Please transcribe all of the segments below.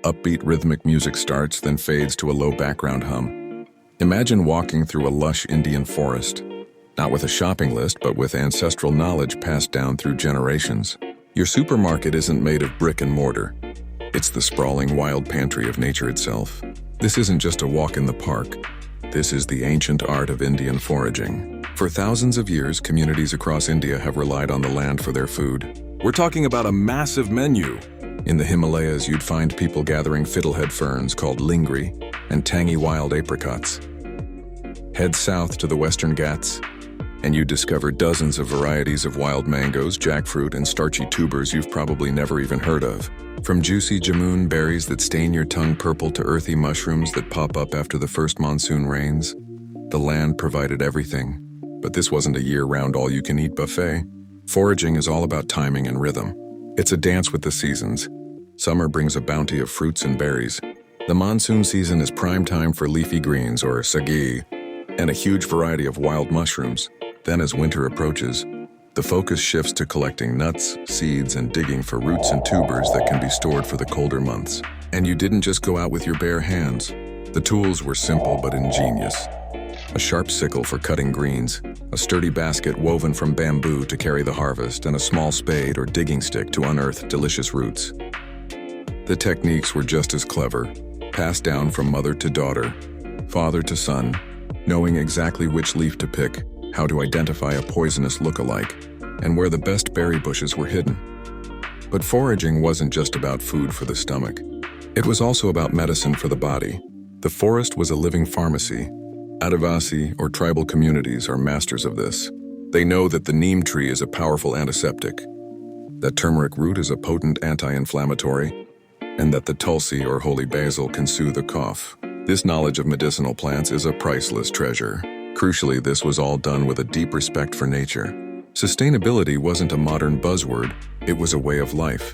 Upbeat rhythmic music starts, then fades to a low background hum. Imagine walking through a lush Indian forest, not with a shopping list, but with ancestral knowledge passed down through generations. Your supermarket isn't made of brick and mortar. It's the sprawling wild pantry of nature itself. This isn't just a walk in the park. This is the ancient art of Indian foraging. For thousands of years, communities across India have relied on the land for their food. We're talking about a massive menu. In the Himalayas, you'd find people gathering fiddlehead ferns called lingri and tangy wild apricots. Head south to the Western Ghats, and you discover dozens of varieties of wild mangoes, jackfruit, and starchy tubers you've probably never even heard of. From juicy jamun berries that stain your tongue purple to earthy mushrooms that pop up after the first monsoon rains, the land provided everything. But this wasn't a year-round all-you-can-eat buffet. Foraging is all about timing and rhythm. It's a dance with the seasons. Summer brings a bounty of fruits and berries. The monsoon season is prime time for leafy greens, or sagi, and a huge variety of wild mushrooms. Then as winter approaches, the focus shifts to collecting nuts, seeds, and digging for roots and tubers that can be stored for the colder months. And you didn't just go out with your bare hands. The tools were simple but ingenious. A sharp sickle for cutting greens, a sturdy basket woven from bamboo to carry the harvest, and a small spade or digging stick to unearth delicious roots. The techniques were just as clever, passed down from mother to daughter, father to son, knowing exactly which leaf to pick, how to identify a poisonous look-alike, and where the best berry bushes were hidden. But foraging wasn't just about food for the stomach. It was also about medicine for the body. The forest was a living pharmacy. Adivasi, or tribal communities, are masters of this. They know that the neem tree is a powerful antiseptic, that turmeric root is a potent anti-inflammatory, and that the tulsi, or holy basil, can soothe a cough. This knowledge of medicinal plants is a priceless treasure. Crucially, this was all done with a deep respect for nature. Sustainability wasn't a modern buzzword, it was a way of life.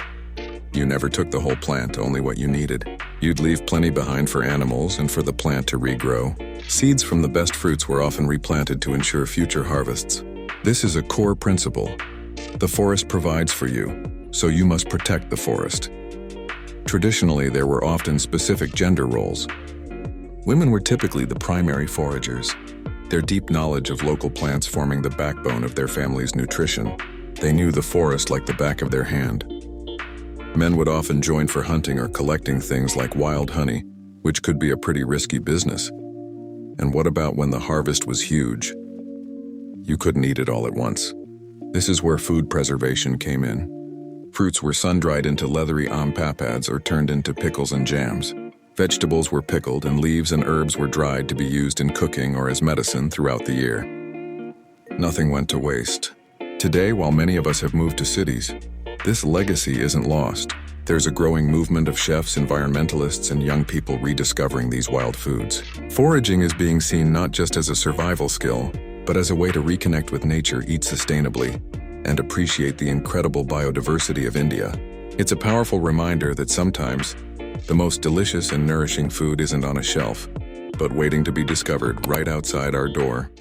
You never took the whole plant, only what you needed. You'd leave plenty behind for animals and for the plant to regrow. Seeds from the best fruits were often replanted to ensure future harvests. This is a core principle. The forest provides for you, so you must protect the forest. Traditionally, there were often specific gender roles. Women were typically the primary foragers, their deep knowledge of local plants forming the backbone of their family's nutrition. They knew the forest like the back of their hand. Men would often join for hunting or collecting things like wild honey, which could be a pretty risky business. And what about when the harvest was huge? You couldn't eat it all at once. This is where food preservation came in. Fruits were sun-dried into leathery papads or turned into pickles and jams. Vegetables were pickled and leaves and herbs were dried to be used in cooking or as medicine throughout the year. Nothing went to waste. Today, while many of us have moved to cities, this legacy isn't lost. There's a growing movement of chefs, environmentalists, and young people rediscovering these wild foods. Foraging is being seen not just as a survival skill, but as a way to reconnect with nature, eat sustainably, and appreciate the incredible biodiversity of India. It's a powerful reminder that sometimes the most delicious and nourishing food isn't on a shelf, but waiting to be discovered right outside our door.